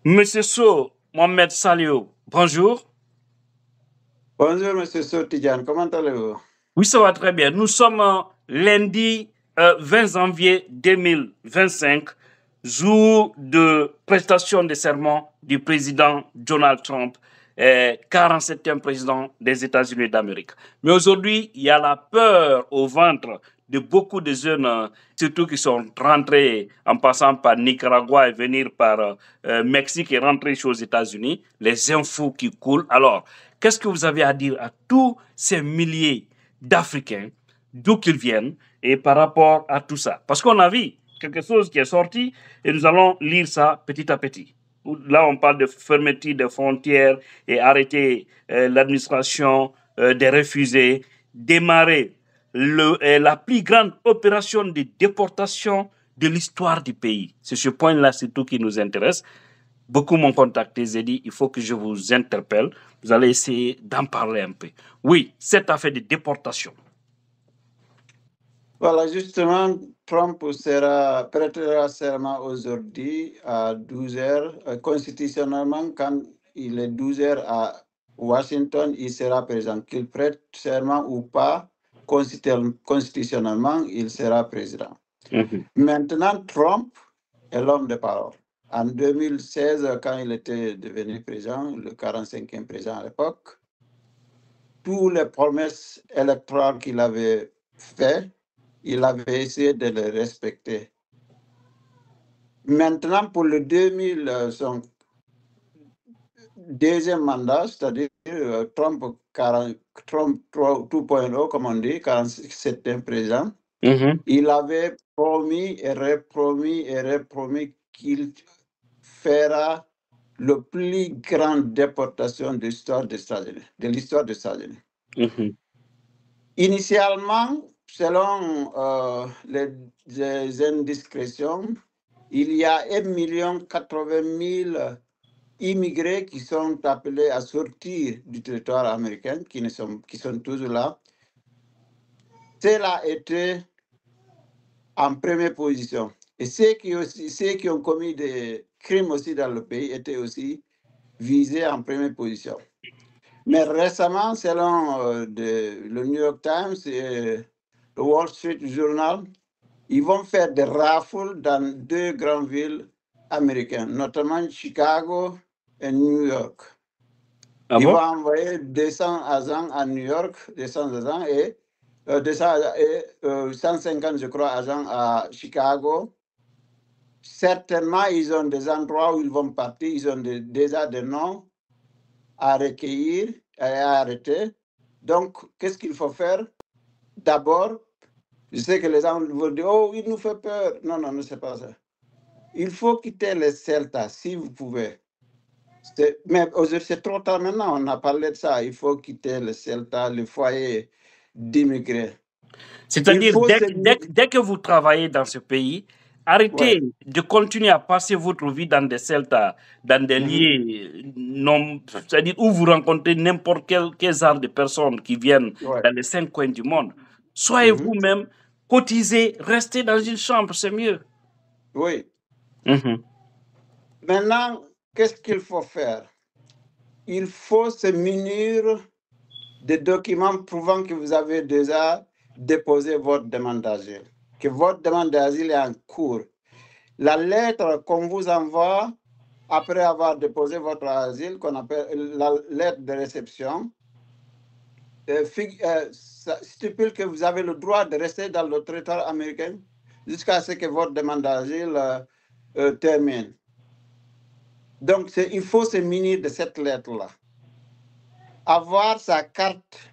Monsieur So, Mohamed Salio, bonjour. Bonjour, Monsieur Sotidiane, comment allez-vous? Oui, ça va très bien. Nous sommes lundi 20 janvier 2025, jour de prestation de serment du président Donald Trump, 47e président des États-Unis d'Amérique. Mais aujourd'hui, il y a la peur au ventre de beaucoup de jeunes, surtout qui sont rentrés en passant par Nicaragua et venir par Mexique et rentrer aux États-Unis, les infos qui coulent. Alors, qu'est-ce que vous avez à dire à tous ces milliers d'Africains, d'où qu'ils viennent, et par rapport à tout ça? Parce qu'on a vu quelque chose qui est sorti et nous allons lire ça petit à petit. Là, on parle de fermeture des frontières et arrêter l'administration des réfugiés, démarrer la plus grande opération de déportation de l'histoire du pays. C'est ce point-là surtout qui nous intéresse. Beaucoup m'ont contacté, j'ai dit, il faut que je vous interpelle. Vous allez essayer d'en parler un peu. Oui, cette affaire de déportation. Voilà, justement, Trump prêtera serment aujourd'hui à 12 heures. Constitutionnellement, quand il est 12 heures à Washington, il sera président. Qu'il prête serment ou pas, constitutionnellement, il sera président. Maintenant, Trump est l'homme de parole. En 2016, quand il était devenu président, le 45e président à l'époque, toutes les promesses électorales qu'il avait faites, il avait essayé de les respecter. Maintenant, pour le 2000, son deuxième mandat, c'est-à-dire Trump 2.0, comme on dit, 47e président, il avait promis et repromis qu'il fera le plus grande déportation de l'histoire des États-Unis. Initialement, selon les indiscrétions, il y a 1,080,000 immigrés qui sont appelés à sortir du territoire américain, qui sont toujours là. Cela a été en première position. Et ceux qui ont commis des crimes aussi dans le pays étaient aussi visés en première position. Mais récemment, selon le New York Times et le Wall Street Journal, ils vont faire des rafles dans deux grandes villes américaines, notamment Chicago et New York. Ils vont envoyer 200 agents à New York, 200 agents et 150, je crois, agents à Chicago. Certainement, ils ont des endroits où ils vont partir, ils ont déjà des noms à recueillir et à arrêter. Donc, qu'est-ce qu'il faut faire? D'abord, je sais que les gens vont dire, oh, il nous fait peur. Non, non, ne c'est pas ça. Il faut quitter les CELTA si vous pouvez. Mais c'est trop tard maintenant, on a parlé de ça. Il faut quitter le CELTA, le foyer d'immigrés. C'est-à-dire, dès que vous travaillez dans ce pays, arrêtez de continuer à passer votre vie dans des CELTA, dans des lieux c'est-à-dire où vous rencontrez n'importe quel genre de personnes qui viennent dans les 5 coins du monde. Soyez vous-même, cotisez, restez dans une chambre, c'est mieux. Oui. Maintenant, qu'est-ce qu'il faut faire? Il faut se munir des documents prouvant que vous avez déjà déposé votre demande d'asile, que votre demande d'asile est en cours. La lettre qu'on vous envoie après avoir déposé votre asile, qu'on appelle la lettre de réception, stipule que vous avez le droit de rester dans le territoire américain jusqu'à ce que votre demande d'asile termine. Donc, il faut se munir de cette lettre-là. Avoir sa carte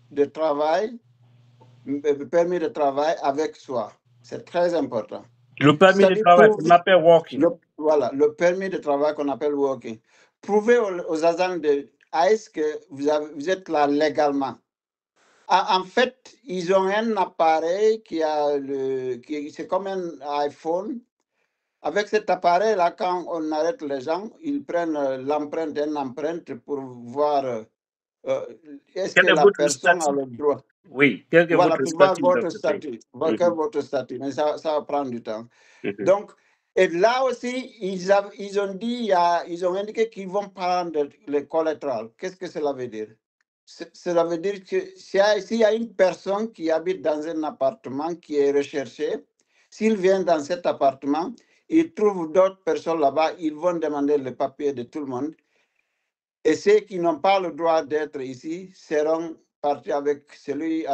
de travail, permis de travail avec soi. C'est très important. Le permis de travail qu'on appelle walking. Voilà, le permis de travail qu'on appelle walking. Prouvez aux agents de ICE que vous êtes là légalement. En fait, ils ont un appareil c'est comme un iPhone. Avec cet appareil-là, quand on arrête les gens, ils prennent une empreinte pour voir est-ce que la personne a le droit. Oui, quel est voilà, votre pour voir statut votre statut. Votre statut, mais ça va prendre du temps. Donc, Et là aussi, ils ont dit, ils ont indiqué qu'ils vont prendre le collatéral. Qu'est-ce que cela veut dire? Cela veut dire que s'il y a une personne qui habite dans un appartement qui est recherchée, s'il vient dans cet appartement, il trouve d'autres personnes là-bas, ils vont demander le papier de tout le monde. Et ceux qui n'ont pas le droit d'être ici seront partis avec celui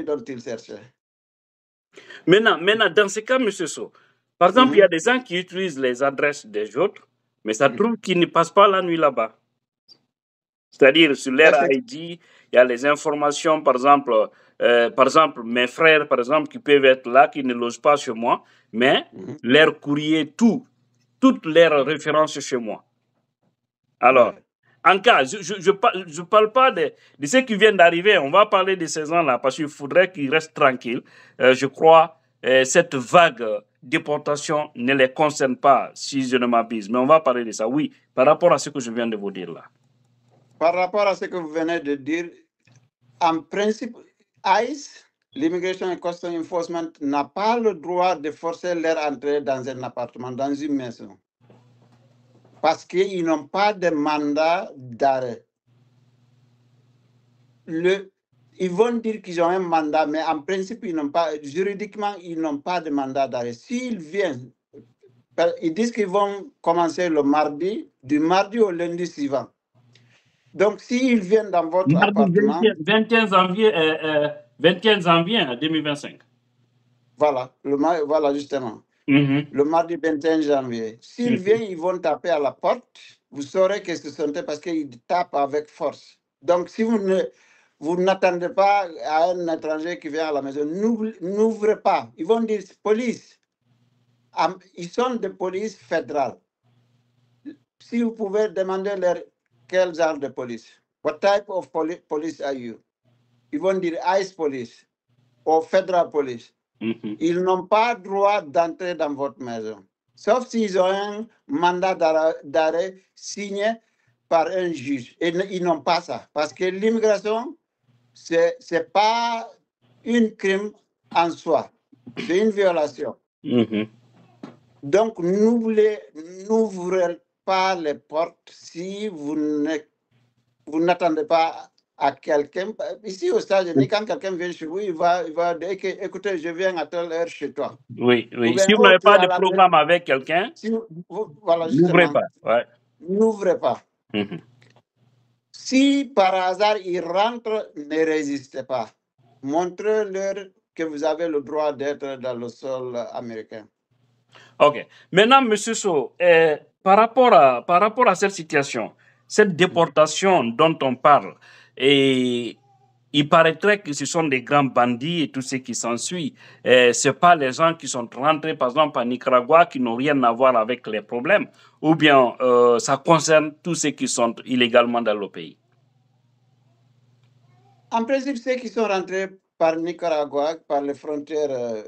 dont ils cherchaient. Maintenant, dans ce cas, M. So, par exemple, il y a des gens qui utilisent les adresses des autres, mais ça trouve qu'ils ne passent pas la nuit là-bas. C'est-à-dire, sur leur ID, il y a les informations, par exemple, mes frères, par exemple, qui peuvent être là, qui ne logent pas chez moi, mais leur courrier, toutes leurs références chez moi. Alors, en cas, je parle pas de ceux qui viennent d'arriver, on va parler de ces gens-là, parce qu'il faudrait qu'ils restent tranquilles. Je crois cette vague déportation ne les concerne pas, si je ne m'abuse. Mais on va parler de ça, oui, par rapport à ce que je viens de vous dire là. Par rapport à ce que vous venez de dire, en principe, ICE, l'Immigration and Customs Enforcement, n'a pas le droit de forcer leur entrée dans un appartement, dans une maison. Parce qu'ils n'ont pas de mandat d'arrêt. Ils vont dire qu'ils ont un mandat, mais en principe, juridiquement, ils n'ont pas de mandat d'arrêt. S'ils viennent, ils disent qu'ils vont commencer le mardi, du mardi au lundi suivant. Donc, s'ils viennent dans votre appartement... 21 janvier 2025. Voilà, voilà justement. Le mardi 21 janvier. S'ils viennent, ils vont taper à la porte. Vous saurez que ce sont eux parce qu'ils tapent avec force. Donc, si vous n'attendez pas à un étranger qui vient à la maison, n'ouvrez pas. Ils vont dire police. Ils sont de police fédérale. Si vous pouvez demander leur quel genre de police. What type of police are you? Ils vont dire ICE police ou federal police. Ils n'ont pas droit d'entrer dans votre maison, sauf s'ils ont un mandat d'arrêt signé par un juge. Et ils n'ont pas ça, parce que l'immigration, ce n'est pas un crime en soi, c'est une violation. Donc, n'ouvrez pas les portes si vous n'attendez pas à quelqu'un. Ici aux États-Unis, quand quelqu'un vient chez vous, il va dire écoutez, je viens à telle heure chez toi. Oui. Si vous n'avez pas de programme avec quelqu'un, voilà, n'ouvrez pas. Ouais. N'ouvrez pas. Si par hasard il rentre, ne résistez pas. Montrez-leur que vous avez le droit d'être dans le sol américain. OK. Maintenant, M. So, par rapport à cette situation, cette déportation dont on parle, et il paraîtrait que ce sont des grands bandits et tout ce qui s'ensuit. Ce n'est pas les gens qui sont rentrés, par exemple, à Nicaragua, qui n'ont rien à voir avec les problèmes, ou bien ça concerne tous ceux qui sont illégalement dans le pays? En principe, ceux qui sont rentrés par Nicaragua, par les frontières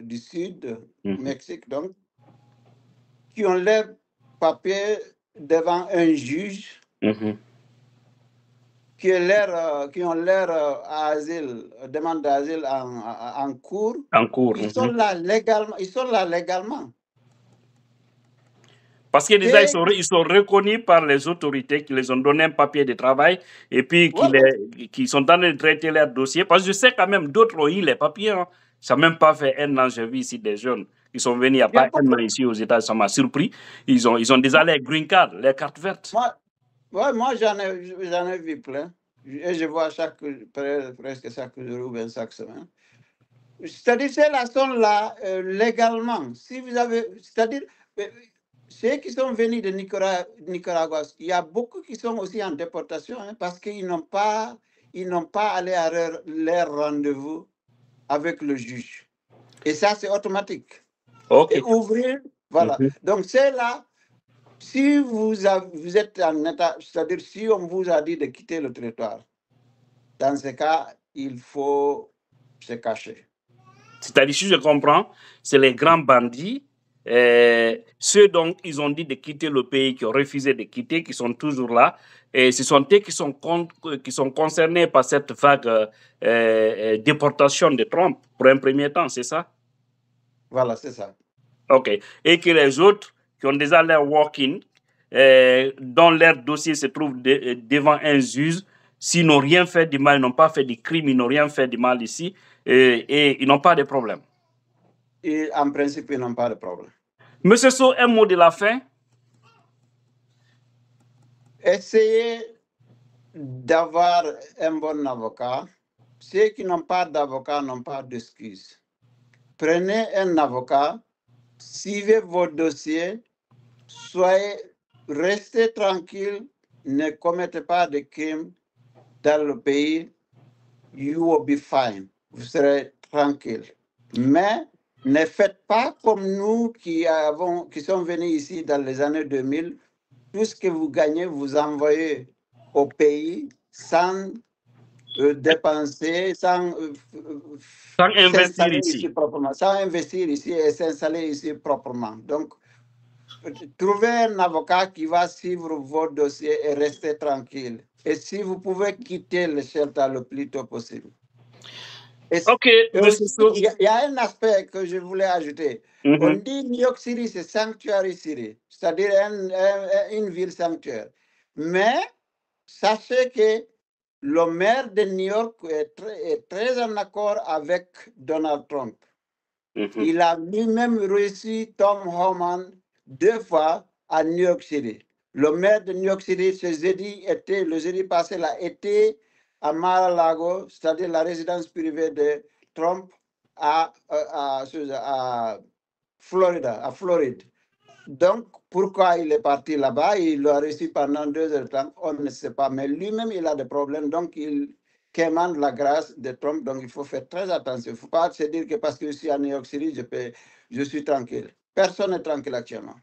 du Sud, Mexique, donc, qui ont leurs papiers devant un juge, qui ont leur asile, demande d'asile en cours. Ils sont là légalement. Parce que déjà, ils sont reconnus par les autorités qui les ont donné un papier de travail et puis qui sont en train de traiter leur dossier. Parce que je sais quand même d'autres ont eu les papiers. Hein. Ça n'a même pas fait un an, j'ai vu ici des jeunes qui sont venus il n'y a pas un an ici aux États-Unis. Ça m'a surpris. Ils ont déjà les green cards, les cartes vertes. Moi j'en ai vu plein. Et je vois presque chaque jour ou bien chaque semaine. C'est-à-dire, ceux-là sont là légalement. Si vous avez, c'est-à-dire, ceux qui sont venus de Nicaragua, il y a beaucoup qui sont aussi en déportation parce qu'ils n'ont pas allé à leur rendez-vous avec le juge. Et ça, c'est automatique. Okay. Et ouvrir, voilà. Donc, c'est là, si vous êtes en état, c'est-à-dire si on vous a dit de quitter le territoire, dans ce cas, il faut se cacher. C'est-à-dire, si je comprends, c'est les grands bandits, ceux dont ils ont dit de quitter le pays, qui ont refusé de quitter, qui sont toujours là. Et ce sont eux qui sont concernés par cette vague déportation de Trump pour un premier temps, c'est ça? Voilà, c'est ça. OK. Et que les autres qui ont déjà leur walk-in, dont leur dossier se trouve devant un juge, s'ils n'ont rien fait de mal, ils n'ont pas fait de crime, ils n'ont rien fait de mal ici, et ils n'ont pas de problème. Et en principe, ils n'ont pas de problème. Monsieur So, un mot de la fin? Essayez d'avoir un bon avocat. Ceux qui n'ont pas d'avocat n'ont pas d'excuses. Prenez un avocat, suivez vos dossiers, restez tranquille, ne commettez pas de crimes dans le pays. You will be fine. Vous serez tranquille. Mais ne faites pas comme nous qui sont venus ici dans les années 2000. Tout ce que vous gagnez, vous envoyez au pays sans dépenser, sans investir s'installer ici. proprement, sans investir ici et s'installer ici proprement. Donc, trouvez un avocat qui va suivre vos dossiers et rester tranquille. Et si vous pouvez quitter le shelter le plus tôt possible. OK, monsieur So. Il y a un aspect que je voulais ajouter. On dit New York City, c'est Sanctuary City, c'est-à-dire une ville sanctuaire. Mais sachez que le maire de New York est très en accord avec Donald Trump. Il a lui-même reçu Tom Homan 2 fois à New York City. Le maire de New York City, le jeudi passé, était à Mar-a-Lago, c'est-à-dire la résidence privée de Trump à Floride. Donc, pourquoi il est parti là-bas? Il l'a reçu pendant 2 heures de temps, on ne sait pas. Mais lui-même, il a des problèmes, donc il commande la grâce de Trump. Donc, il faut faire très attention. Il ne faut pas se dire que parce que je suis à New York City, je suis tranquille. Personne n'est tranquille actuellement.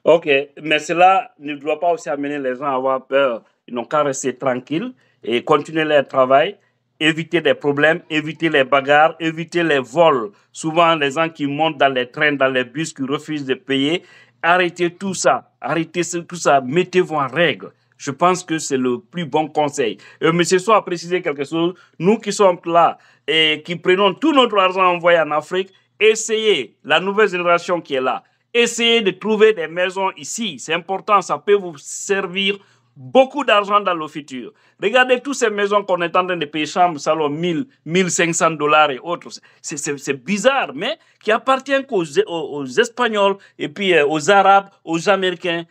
OK, mais cela ne doit pas aussi amener les gens à avoir peur. Ils n'ont qu'à rester tranquilles et continuer leur travail, éviter des problèmes, éviter les bagarres, éviter les vols. Souvent, les gens qui montent dans les trains, dans les bus, qui refusent de payer, arrêtez tout ça, mettez-vous en règle. Je pense que c'est le plus bon conseil. Monsieur So a précisé quelque chose. Nous qui sommes là et qui prenons tout notre argent envoyé en Afrique, essayez, la nouvelle génération qui est là, essayez de trouver des maisons ici. C'est important, ça peut vous servir beaucoup d'argent dans le futur. Regardez toutes ces maisons qu'on est en train de payer, chambre, salon, 1000, 1500 dollars et autres. C'est bizarre, mais qui appartient aux Espagnols et puis aux Arabes, aux Américains.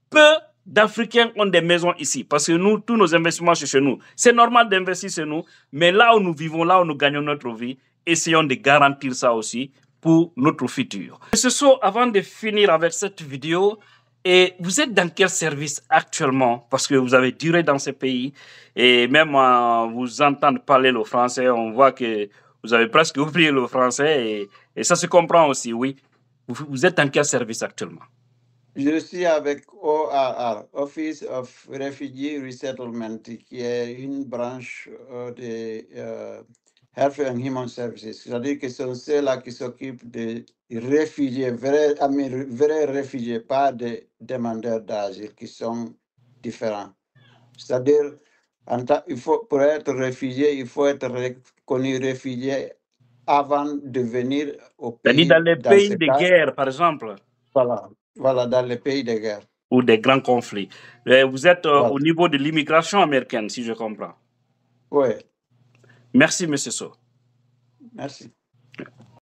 Peu d'Africains ont des maisons ici parce que nous, tous nos investissements, c'est chez nous. C'est normal d'investir chez nous, mais là où nous vivons, là où nous gagnons notre vie, essayons de garantir ça aussi pour notre futur. Monsieur So, avant de finir avec cette vidéo, et vous êtes dans quel service actuellement? Parce que vous avez duré dans ce pays et même vous entendre parler le français, on voit que vous avez presque oublié le français et ça se comprend aussi, oui. Vous êtes dans quel service actuellement? Je suis avec ORR, Office of Refugee Resettlement, qui est une branche de Health and Human Services. C'est-à-dire que ce sont ceux-là qui s'occupent des réfugiés, vrais réfugiés, pas des demandeurs d'asile qui sont différents. C'est-à-dire, pour être réfugié, il faut être reconnu réfugié avant de venir au pays. C'est-à-dire dans les pays de guerre, par exemple. Voilà, dans les pays de guerre. Ou des grands conflits. Vous êtes au niveau de l'immigration américaine, si je comprends. Oui. Merci, monsieur So. Merci.